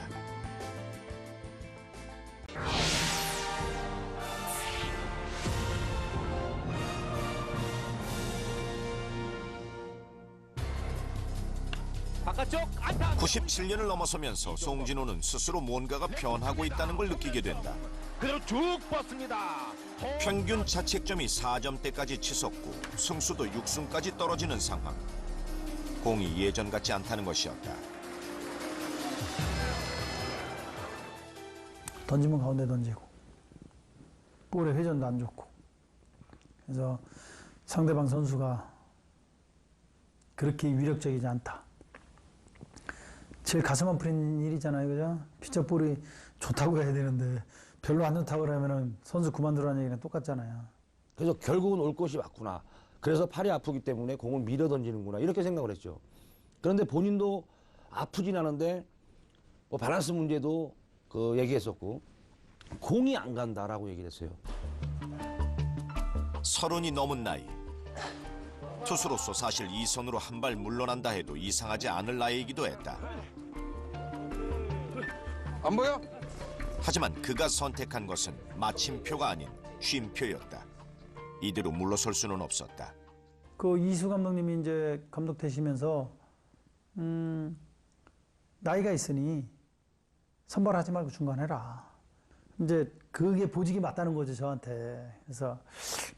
바깥쪽 안타. 97년을 넘어서면서 송진우는 스스로 뭔가가 변하고 있다는 걸 느끼게 된다. 그대로 쭉 뻗습니다. 평균 자책점이 4점대까지 치솟고 승수도 6승까지 떨어지는 상황. 공이 예전 같지 않다는 것이었다. 던지면 가운데 던지고 볼의 회전도 안 좋고 그래서 상대방 선수가 그렇게 위력적이지 않다. 제일 가슴 아픈 일이잖아요, 그죠? 피처 볼이 좋다고 해야 되는데 별로 안 좋다고 그러면은 선수 그만두라는 얘기랑 똑같잖아요. 그래서 결국은 올 것이 맞구나. 그래서 팔이 아프기 때문에 공을 밀어 던지는구나. 이렇게 생각을 했죠. 그런데 본인도 아프진 않은데 뭐 밸런스 문제도 얘기했었고 공이 안 간다라고 얘기를 했어요. 30이 넘은 나이. 투수로서 사실 이 선으로 한 발 물러난다 해도 이상하지 않을 나이이기도 했다. 안 보여? 하지만 그가 선택한 것은 마침표가 아닌 쉼표였다. 이대로 물러설 수는 없었다. 그 이수 감독님이 이제 감독 되시면서 나이가 있으니 선발하지 말고 중간해라. 이제 그게 보직이 맞다는 거죠, 저한테. 그래서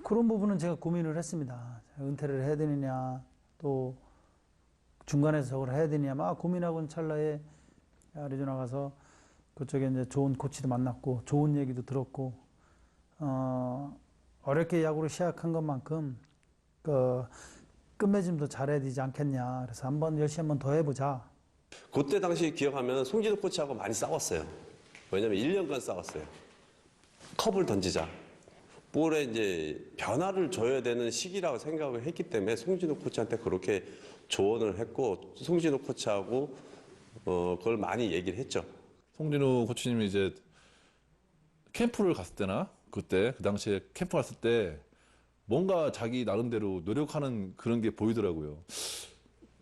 그런 부분은 제가 고민을 했습니다. 은퇴를 해야 되느냐, 또 중간에서 저걸 해야 되느냐, 막 고민하고는 찰나에 아리조나 가서 그쪽에 이제 좋은 코치도 만났고, 좋은 얘기도 들었고, 어렵게 야구를 시작한 것만큼 끝맺음도 잘해야 되지 않겠냐. 그래서 열심히 한번 더 해보자. 그때 당시 기억하면 송진우 코치하고 많이 싸웠어요. 왜냐면 1년간 싸웠어요. 컵을 던지자. 볼에 이제 변화를 줘야 되는 시기라고 생각을 했기 때문에 송진우 코치한테 그렇게 조언을 했고, 송진우 코치하고 그걸 많이 얘기를 했죠. 송진우 코치님이 이제 캠프를 갔을 때나 그때 그 당시에 캠프 갔을 때 뭔가 자기 나름대로 노력하는 그런 게 보이더라고요.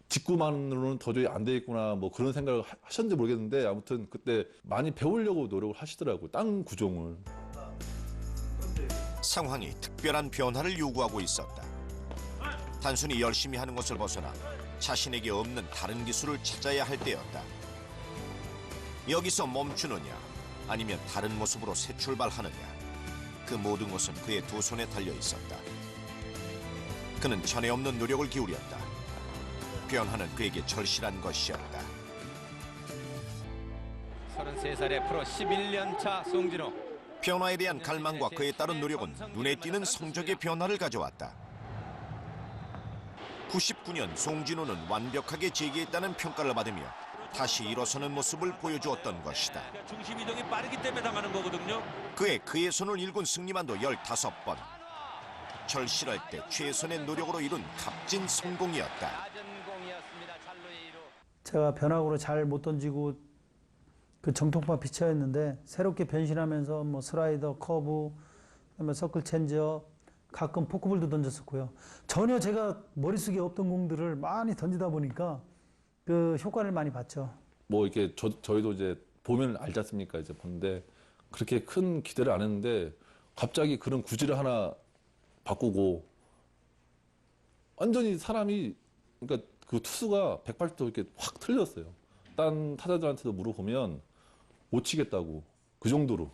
직구만으로는 도저히 안 되겠구나 뭐 그런 생각을 하셨는지 모르겠는데 아무튼 그때 많이 배우려고 노력을 하시더라고요. 땅 구종을. 상황이 특별한 변화를 요구하고 있었다. 단순히 열심히 하는 것을 벗어나 자신에게 없는 다른 기술을 찾아야 할 때였다. 여기서 멈추느냐 아니면 다른 모습으로 새 출발하느냐, 그 모든 것은 그의 두 손에 달려 있었다. 그는 전에 없는 노력을 기울였다. 변화는 그에게 절실한 것이었다. 33살의 프로 11년 차 송진우. 변화에 대한 갈망과 그에 따른 노력은 눈에 띄는 성적의 변화를 가져왔다. 99년 송진우는 완벽하게 재기했다는 평가를 받으며 다시 일어서는 모습을 보여주었던 것이다. 중심 이동이 빠르기 때문에 당하는 거거든요. 그의 손을 일군 승리만도 15번. 절실할 때 최선의 노력으로 이룬 값진 성공이었다. 제가 변화구로 잘 못 던지고 그 정통파 피처였는데 새롭게 변신하면서 뭐 슬라이더, 커브, 그다음에 서클 체인지업, 가끔 포크볼도 던졌었고요. 전혀 제가 머릿속에 없던 공들을 많이 던지다 보니까 그 효과를 많이 봤죠. 뭐 이렇게 저희도 이제 보면 알지 않습니까? 이제 보는데 그렇게 큰 기대를 안 했는데 갑자기 그런 구질을 하나 바꾸고 완전히 사람이, 그러니까 그 투수가 180도 이렇게 확 틀렸어요. 딴 타자들한테도 물어보면 못 치겠다고, 그 정도로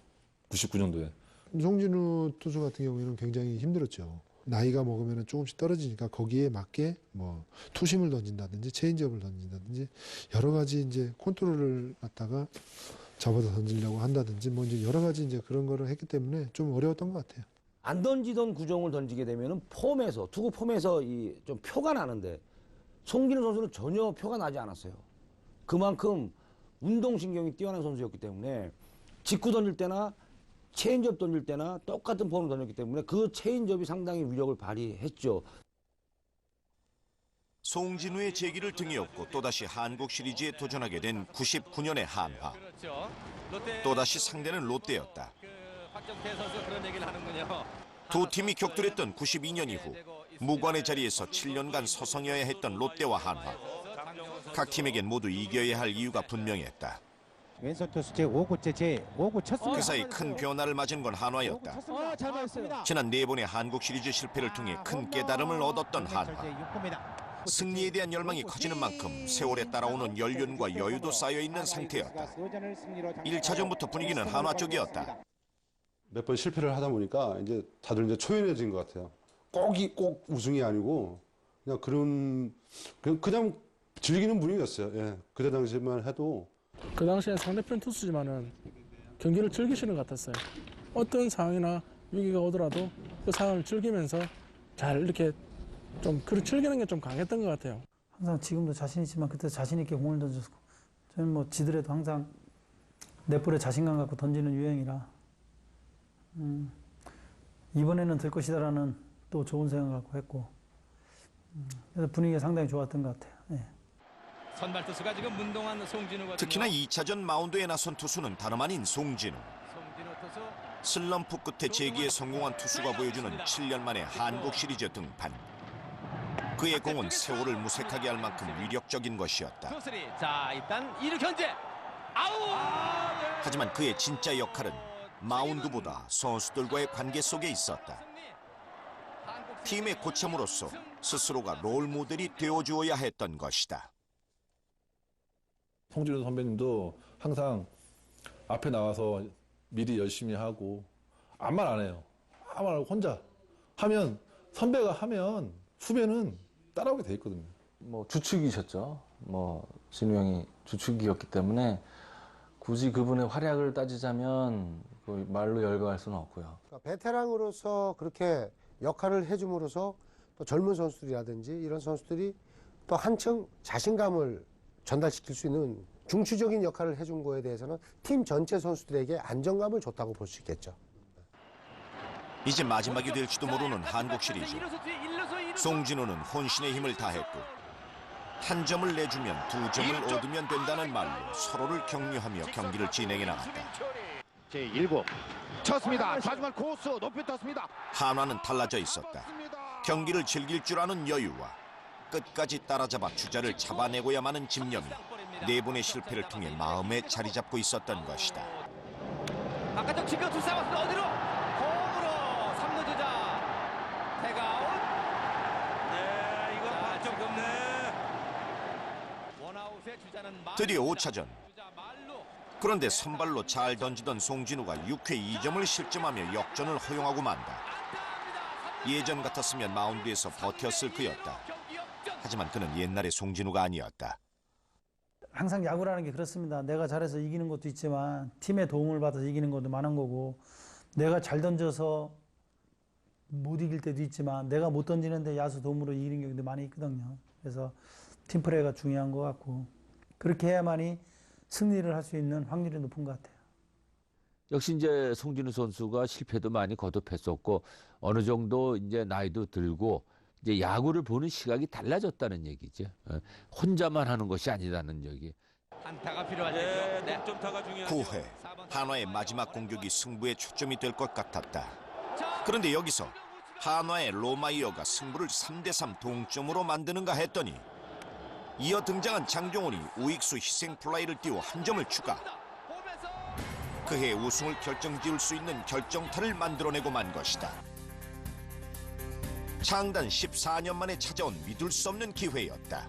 99년도에. 송진우 투수 같은 경우에는 굉장히 힘들었죠. 나이가 먹으면 조금씩 떨어지니까 거기에 맞게 뭐 투심을 던진다든지 체인지업을 던진다든지 여러 가지 이제 컨트롤을 갖다가 잡아서 던지려고 한다든지 뭐 이제 여러 가지 이제 그런 거를 했기 때문에 좀 어려웠던 것 같아요. 안 던지던 구종을 던지게 되면은 폼에서 투구 폼에서 이 좀 표가 나는데 송진우 선수는 전혀 표가 나지 않았어요. 그만큼 운동신경이 뛰어난 선수였기 때문에 직구 던질 때나 체인지업 던질 때나 똑같은 폼을 던졌기 때문에 그 체인지업이 상당히 위력을 발휘했죠. 송진우의 재기를 등에 업고 또다시 한국 시리즈에 도전하게 된 99년의 한화. 또다시 상대는 롯데였다. 박정태 선수 그런 얘기를 하는군요. 두 팀이 격돌했던 92년 이후 무관의 자리에서 7년간 서성여야 했던 롯데와 한화. 각 팀에겐 모두 이겨야 할 이유가 분명했다. 왼손 투수 제5구째 제5구 쳤습니다. 그 사이 큰 변화를 맞은 건 한화였다. 잘 맞았습니다. 지난 4번의 한국 시리즈 실패를 통해 큰 깨달음을 얻었던 한화. 승리에 대한 열망이 커지는 만큼 세월에 따라오는 연륜과 여유도 쌓여있는 상태였다. 1차전부터 분위기는 한화 쪽이었다. 몇 번 실패를 하다 보니까 이제 다들 이제 초연해진 것 같아요. 꼭 우승이 아니고 그냥 즐기는 분위기였어요. 예. 그때 당시만 해도. 그 당시에 상대편 투수지만은 경기를 즐기시는 것 같았어요. 어떤 상황이나 위기가 오더라도 그 상황을 즐기면서 잘 이렇게 좀 즐기는 게 좀 강했던 것 같아요. 항상 지금도 자신 있지만 그때 자신 있게 공을 던졌고 저는 뭐 지더라도 항상 내 볼에 자신감 갖고 던지는 유형이라 이번에는 될 것이다라는 또 좋은 생각 갖고 했고 그래서 분위기가 상당히 좋았던 것 같아요. 네. 선발 투수가 지금 문동환 송진우거든요. 특히나 2차전 마운드에 나선 투수는 다름 아닌 송진우. 슬럼프 끝에 재기에 성공한 투수가 보여주는 7년 만의 한국 시리즈 등판. 그의 공은 세월을 무색하게 할 만큼 위력적인 것이었다. 자, 일단 2루 견제. 아우! 하지만 그의 진짜 역할은 마운드보다 선수들과의 관계 속에 있었다. 팀의 고참으로서 스스로가 롤 모델이 되어주어야 했던 것이다. 송진우 선배님도 항상 앞에 나와서 미리 열심히 하고 아무 말 안 해요. 아무 말 안 하고 혼자 하면 선배가 하면 후배는 따라오게 돼 있거든요. 뭐 주축이셨죠. 뭐 진우 형이 주축이었기 때문에 굳이 그분의 활약을 따지자면 말로 열거할 수는 없고요. 그러니까 베테랑으로서 그렇게 역할을 해줌으로써 또 젊은 선수들이라든지 이런 선수들이 또 한층 자신감을 전달시킬 수 있는 중추적인 역할을 해준 거에 대해서는 팀 전체 선수들에게 안정감을 줬다고 볼 수 있겠죠. 이제 마지막이 될지도 모르는 한국 시리즈. 송진우는 혼신의 힘을 다했고 한 점을 내주면 2점을 얻으면 된다는 말로 서로를 격려하며 경기를 진행해 나갔다. 제1구 쳤습니다. 좌중간 코스 높이 떴습니다. 한화는 달라져 있었다. 경기를 즐길 줄 아는 여유와 끝까지 따라잡아 주자를 잡아내고야마는 집념이 4번의 실패를 통해 마음에 자리 잡고 있었던 것이다. 바깥쪽 치고 투수 잡았습니다. 어디로? 홈으로 3루 주자. 태가온. 네, 이거 반쪽 없네. 원아웃의 주자는 드디어 5차전. 그런데 선발로 잘 던지던 송진우가 6회 2점을 실점하며 역전을 허용하고 만다. 예전 같았으면 마운드에서 버텼을 그였다. 하지만 그는 옛날의 송진우가 아니었다. 항상 야구라는 게 그렇습니다. 내가 잘해서 이기는 것도 있지만 팀의 도움을 받아서 이기는 것도 많은 거고 내가 잘 던져서 못 이길 때도 있지만 내가 못 던지는데 야수 도움으로 이기는 경우도 많이 있거든요. 그래서 팀플레이가 중요한 것 같고 그렇게 해야만이 승리를 할 수 있는 확률이 높은 것 같아요. 역시 이제 송진우 선수가 실패도 많이 거듭했었고 어느 정도 이제 나이도 들고 이제 야구를 보는 시각이 달라졌다는 얘기죠. 혼자만 하는 것이 아니라는 얘기. 안타가 필요하죠. 네, 점타가 중요하죠. 9회 한화의 마지막 공격이 승부의 초점이 될 것 같았다. 그런데 여기서 한화의 로마이어가 승부를 3대3 동점으로 만드는가 했더니 이어 등장한 장종훈이 우익수 희생 플라이를 띄워 한 점을 추가. 그해 우승을 결정지을 수 있는 결정타를 만들어내고 만 것이다. 창단 14년 만에 찾아온 믿을 수 없는 기회였다.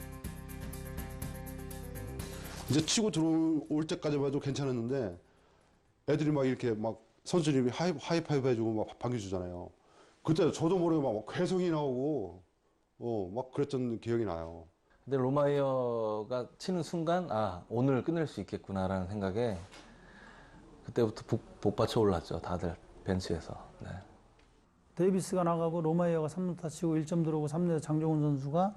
이제 치고 들어올 때까지만 해도 괜찮았는데 애들이 막 이렇게 막 선수님이 하이파이브 해주고 막 반겨주잖아요. 그때 저도 모르게 막 괴성이 나오고 막 그랬던 기억이 나요. 근데 로마이어가 치는 순간 아 오늘 끝낼 수 있겠구나라는 생각에 그때부터 복받쳐 올랐죠. 다들 벤치에서. 네. 데이비스가 나가고 로마이어가 3루타 치고 1점 들어오고 3루에서 장종훈 선수가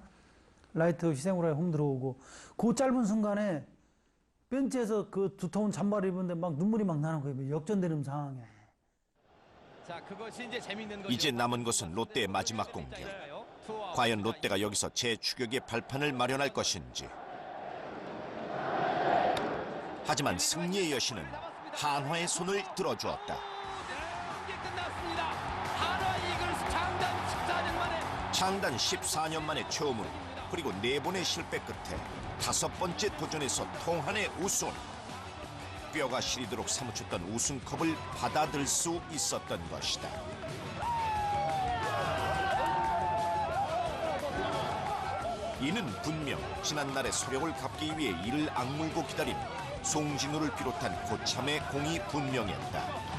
라이트 희생으로 홈 들어오고 그 짧은 순간에 벤치에서 그 두터운 잠바를 입은데 막 눈물이 막 나는 거예요. 역전되는 상황에. 자, 그것이 이제 재밌는 이제 남은 것은 롯데의 마지막 공격. 과연 롯데가 여기서 재추격의 발판을 마련할 것인지. 하지만 승리의 여신은 한화의 손을 들어주었다. 창단 14년 만에 처음으로 그리고 4번의 실패 끝에 5번째 도전에서 통한의 우승. 뼈가 시리도록 사무쳤던 우승컵을 받아들 수 있었던 것이다. 이는 분명 지난날의 소력을 갚기 위해 이를 악물고 기다린 송진우를 비롯한 고참의 공이 분명했다.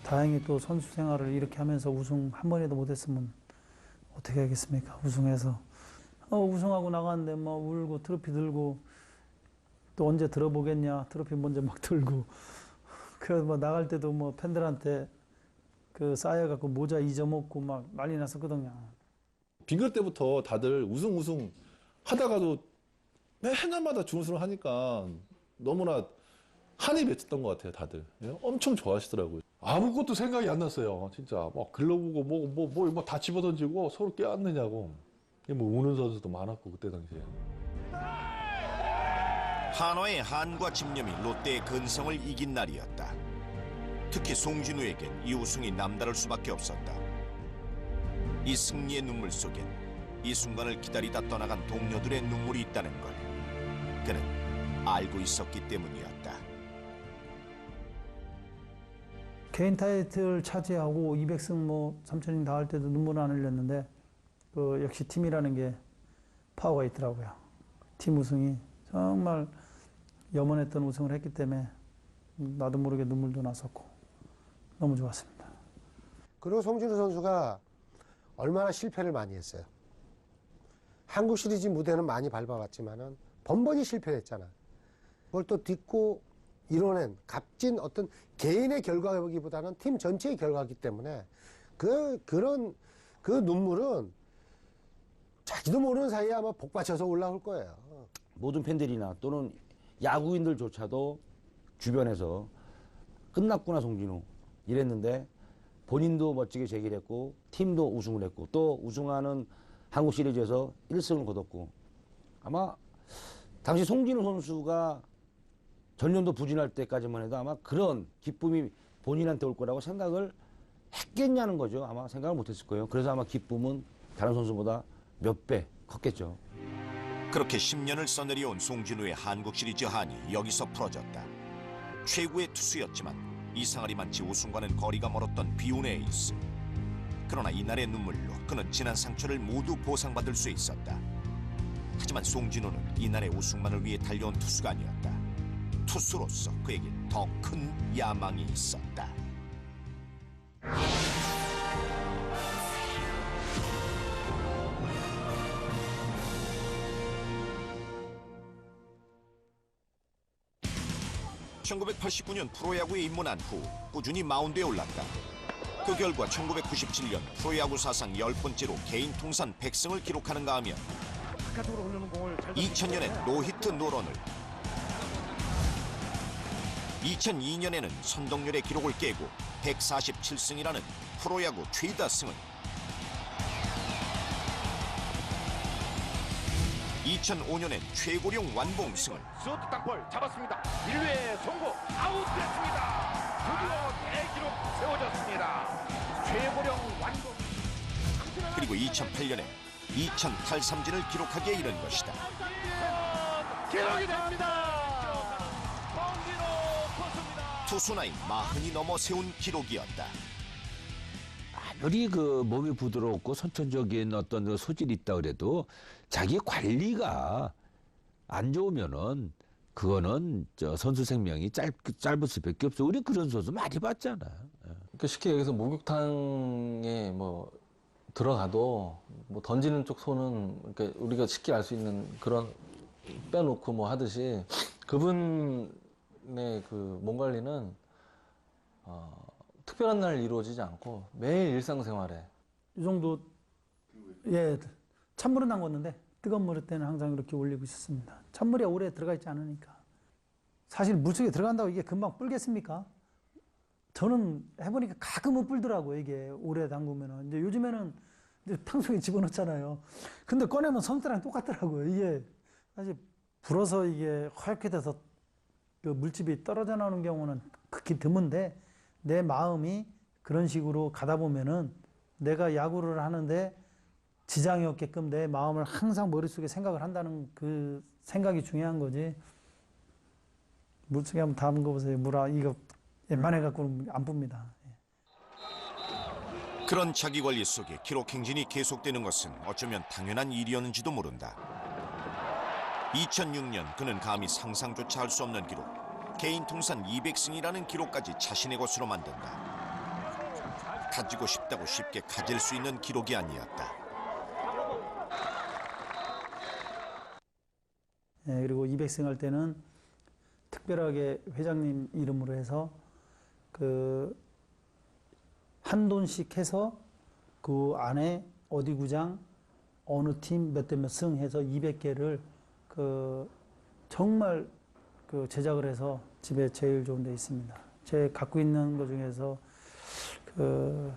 다행히 또 선수 생활을 이렇게 하면서 우승 한 번에도 못했으면 어떻게 하겠습니까? 우승해서 우승하고 나갔는데 뭐 울고 트로피 들고 또 언제 들어보겠냐 트로피 먼저 막 들고 그래서 뭐 나갈 때도 뭐 팬들한테 그 쌓여갖고 모자 잊어먹고 막 난리 났었거든요. 빙글 때부터 다들 우승 하다가도 해날마다 준우승을 하니까 너무나 한이 맺혔던 것 같아요, 다들. 엄청 좋아하시더라고요. 아무것도 생각이 안 났어요, 진짜. 막 글러보고 뭐 다 집어던지고 서로 껴안느냐고. 뭐 우는 선수도 많았고 그때 당시에. 한화의 한과 집념이 롯데의 근성을 이긴 날이었다. 특히 송진우에겐 이 우승이 남다를 수밖에 없었다. 이 승리의 눈물 속엔 이 순간을 기다리다 떠나간 동료들의 눈물이 있다는 걸 그는 알고 있었기 때문이었다. 개인 타이틀 차지하고 200승 뭐 3천인 다 할 때도 눈물 안 흘렸는데 그 역시 팀이라는 게 파워가 있더라고요. 팀 우승이 정말 염원했던 우승을 했기 때문에 나도 모르게 눈물도 났었고 너무 좋았습니다. 그리고 송진우 선수가 얼마나 실패를 많이 했어요. 한국 시리즈 무대는 많이 밟아봤지만은 번번이 실패했잖아. 그걸 또 딛고 이뤄낸 값진 어떤 개인의 결과보다는 팀 전체의 결과이기 때문에 그런 눈물은 자기도 모르는 사이에 아마 복받쳐서 올라올 거예요. 모든 팬들이나 또는 야구인들조차도 주변에서 끝났구나 송진우 이랬는데 본인도 멋지게 제기를 했고 팀도 우승을 했고 또 우승하는 한국 시리즈에서 1승을 거뒀고 아마 당시 송진우 선수가 전년도 부진할 때까지만 해도 아마 그런 기쁨이 본인한테 올 거라고 생각을 했겠냐는 거죠. 아마 생각을 못했을 거예요. 그래서 아마 기쁨은 다른 선수보다 몇 배 컸겠죠. 그렇게 10년을 써내려온 송진우의 한국 시리즈 한이 여기서 풀어졌다. 최고의 투수였지만 이상하리 많지 우승과는 거리가 멀었던 비운의 에이스. 그러나 이날의 눈물로 그는 지난 상처를 모두 보상받을 수 있었다. 하지만 송진우는 이날의 우승만을 위해 달려온 투수가 아니었다. 투수로서 그에게 더 큰 야망이 있었다. (1989년) 프로야구에 입문한 후 꾸준히 마운드에 올랐다. 그 결과 1997년 프로야구 사상 10번째로 개인 통산 100승을 기록하는가 하면 2000년엔 노히트 노런을 2002년에는 선동열의 기록을 깨고 147승이라는 프로야구 최다승을 2005년엔 최고령 완봉승을 수트 땅볼 잡았습니다. 1루에 송구 아웃됐습니다. 드디어 대기록 세워졌습니다. 최고령 완봉. 그리고 2008년에 2000탈삼진을 기록하기에 이른 것이다. 기록이 됩니다. 투수 나이 40이 넘어 세운 기록이었다. 아무리 그 몸이 부드럽고 선천적인 어떤 그 소질이 있다 그래도 자기 관리가 안 좋으면은 그거는 저 선수 생명이 짧을 수밖에 없어. 우리 그런 선수 많이 봤잖아. 그러니까 쉽게 얘기해서 목욕탕에 뭐 들어가도 뭐 던지는 쪽 손은 그러니까 우리가 쉽게 알 수 있는 그런 빼놓고 뭐 하듯이 그분의 그 몸 관리는 특별한 날 이루어지지 않고 매일 일상생활에 이 정도, 예, 찬물은 담궜는데 뜨거운 물에 때는 항상 이렇게 올리고 있었습니다. 찬물이 오래 들어가 있지 않으니까. 사실 물속에 들어간다고 이게 금방 불겠습니까? 저는 해보니까 가끔은 불더라고요, 이게 오래 담그면은. 이제 요즘에는 이제 탕수육에 집어넣잖아요. 근데 꺼내면 선수랑 똑같더라고요. 이게 사실 불어서 이게 허옇게 돼서 그 물집이 떨어져 나오는 경우는 극히 드문데 내 마음이 그런 식으로 가다 보면은 내가 야구를 하는데 지장이 없게끔 내 마음을 항상 머릿속에 생각을 한다는 그 생각이 중요한 거지. 물속에 한번 담은 거 보세요. 이거 웬만해 갖고는 안 붑니다. 그런 자기 관리 속에 기록 행진이 계속되는 것은 어쩌면 당연한 일이었는지도 모른다. 2006년 그는 감히 상상조차 할 수 없는 기록, 개인 통산 200승이라는 기록까지 자신의 것으로 만든다. 가지고 싶다고 쉽게 가질 수 있는 기록이 아니었다. 그리고 200승 할 때는 특별하게 회장님 이름으로 해서 그 한돈씩 해서 그 안에 어디 구장 어느 팀 몇 대 몇 승 해서 200개를 그 정말 그 제작을 해서 집에 제일 좋은 데 있습니다. 제 갖고 있는 것 중에서 그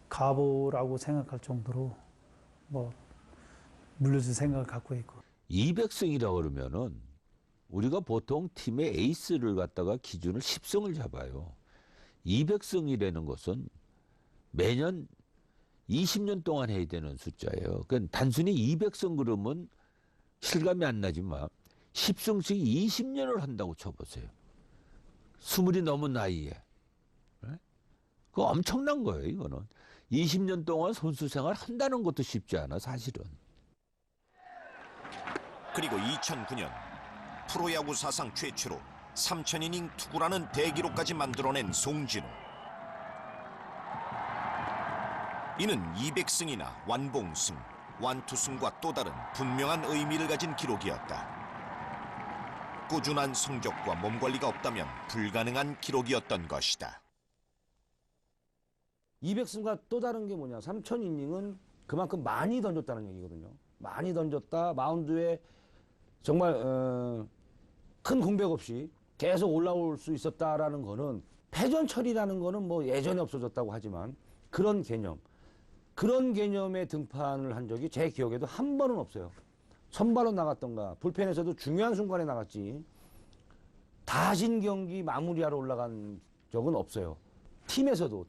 가보라고 생각할 정도로 뭐 물려줄 생각을 갖고 있고. 200승이라고 그러면은 우리가 보통 팀의 에이스를 갖다가 기준을 10승을 잡아요. 200승이라는 것은 매년 20년 동안 해야 되는 숫자예요. 그러니까 단순히 200승 그러면 실감이 안 나지만 10승씩 20년을 한다고 쳐보세요. 20이 넘은 나이에. 그거 엄청난 거예요, 이거는. 20년 동안 선수 생활 한다는 것도 쉽지 않아, 사실은. 그리고 2009년 프로야구 사상 최초로 3000이닝 투구라는 대기록까지 만들어낸 송진우. 이는 200승이나 완봉승, 완투승과 또 다른 분명한 의미를 가진 기록이었다. 꾸준한 성적과 몸 관리가 없다면 불가능한 기록이었던 것이다. 200승과 또 다른 게 뭐냐. 3000이닝은 그만큼 많이 던졌다는 얘기거든요. 많이 던졌다. 마운드에 정말 큰 공백 없이 계속 올라올 수 있었다라는 거는 패전 처리라는 거는 뭐 예전에 없어졌다고 하지만 그런 개념의 등판을 한 적이 제 기억에도 한 번은 없어요. 선발로 나갔던가 불펜에서도 중요한 순간에 나갔지 다신 경기 마무리하러 올라간 적은 없어요. 팀에서도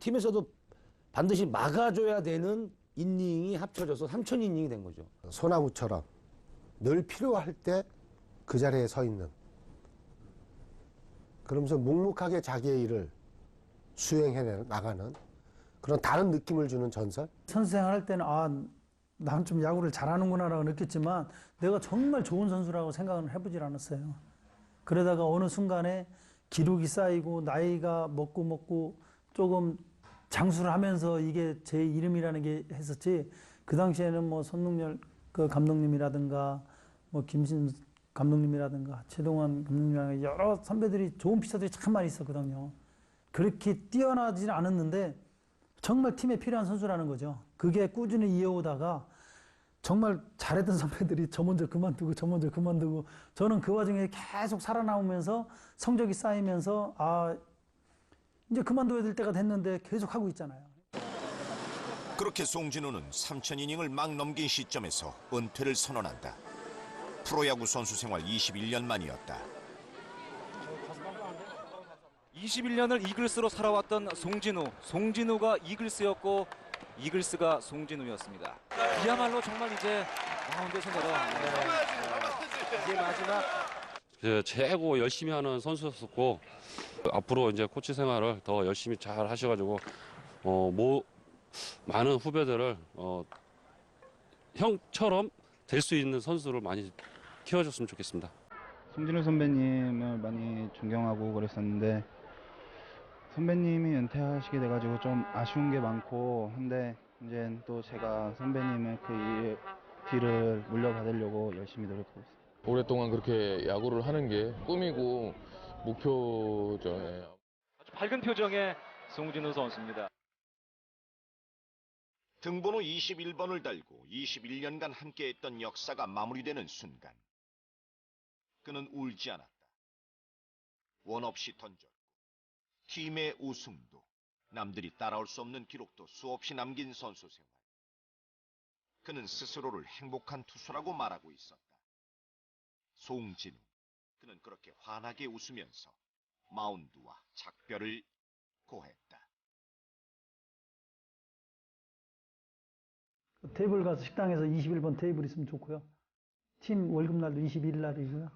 반드시 막아줘야 되는 이닝이 합쳐져서 3000이닝이 된 거죠. 소나무처럼 늘 필요할 때 그 자리에 서 있는, 그러면서 묵묵하게 자기의 일을 수행해 나가는 그런 다른 느낌을 주는 전설. 선수 생활할 때는 난 좀 야구를 잘하는구나라고 느꼈지만 내가 정말 좋은 선수라고 생각은 해보질 않았어요. 그러다가 어느 순간에 기록이 쌓이고 나이가 먹고 조금 장수를 하면서 이게 제 이름이라는 게 했었지. 그 당시에는 뭐 손흥렬 그 감독님이라든가 뭐 김신 감독님이라든가 최동원 감독님이라든가 여러 선배들이 좋은 피처들이 참 많이 있었거든요. 그렇게 뛰어나지는 않았는데 정말 팀에 필요한 선수라는 거죠. 그게 꾸준히 이어오다가 정말 잘했던 선배들이 저 먼저 그만두고 저는 그 와중에 계속 살아나오면서 성적이 쌓이면서 이제 그만둬야 될 때가 됐는데 계속 하고 있잖아요. 그렇게 송진우는 3000이닝을 막 넘긴 시점에서 은퇴를 선언한다. 프로야구 선수 생활 21년 만이었다. 21년을 이글스로 살아왔던 송진우가 이글스였고 이글스가 송진우였습니다. 그야말로 정말 이제 마운드에서 내려와 이게 마지막. 최고 열심히 하는 선수였었고 앞으로 이제 코치 생활을 더 열심히 잘 하셔가지고 많은 후배들을 형처럼 될 수 있는 선수를 많이 키워줬으면 좋겠습니다. 송진우 선배님을 많이 존경하고 그랬었는데 선배님이 은퇴하시게 돼가지고 좀 아쉬운 게 많고 한데 이제 또 제가 선배님의 그 뒤를 물려받으려고 열심히 노력하고 있습니다. 오랫동안 그렇게 야구를 하는 게 꿈이고 목표죠. 밝은 표정의 송진우 선수입니다. 등번호 21번을 달고 21년간 함께했던 역사가 마무리되는 순간 그는 울지 않았다. 원 없이 던졌고 팀의 우승도 남들이 따라올 수 없는 기록도 수없이 남긴 선수 생활. 그는 스스로를 행복한 투수라고 말하고 있었다. 송진우, 그는 그렇게 환하게 웃으면서 마운드와 작별을 고했다. 테이블 가서 식당에서 21번 테이블 있으면 좋고요. 팀 월급날도 21일 날이고요.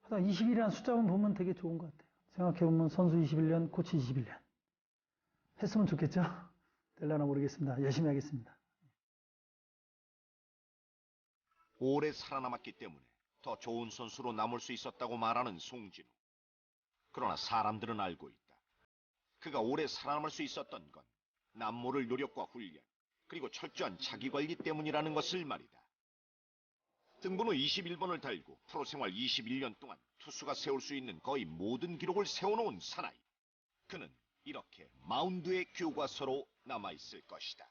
하여튼 21이라는 숫자만 보면 되게 좋은 것 같아요. 생각해보면 선수 21년, 코치 21년. 했으면 좋겠죠? 될려나 모르겠습니다. 열심히 하겠습니다. 오래 살아남았기 때문에 더 좋은 선수로 남을 수 있었다고 말하는 송진우. 그러나 사람들은 알고 있다. 그가 오래 살아남을 수 있었던 건 남모를 노력과 훈련, 그리고 철저한 자기관리 때문이라는 것을 말이다. 등번호 21번을 달고 프로생활 21년 동안 투수가 세울 수 있는 거의 모든 기록을 세워놓은 사나이. 그는 이렇게 마운드의 교과서로 남아있을 것이다.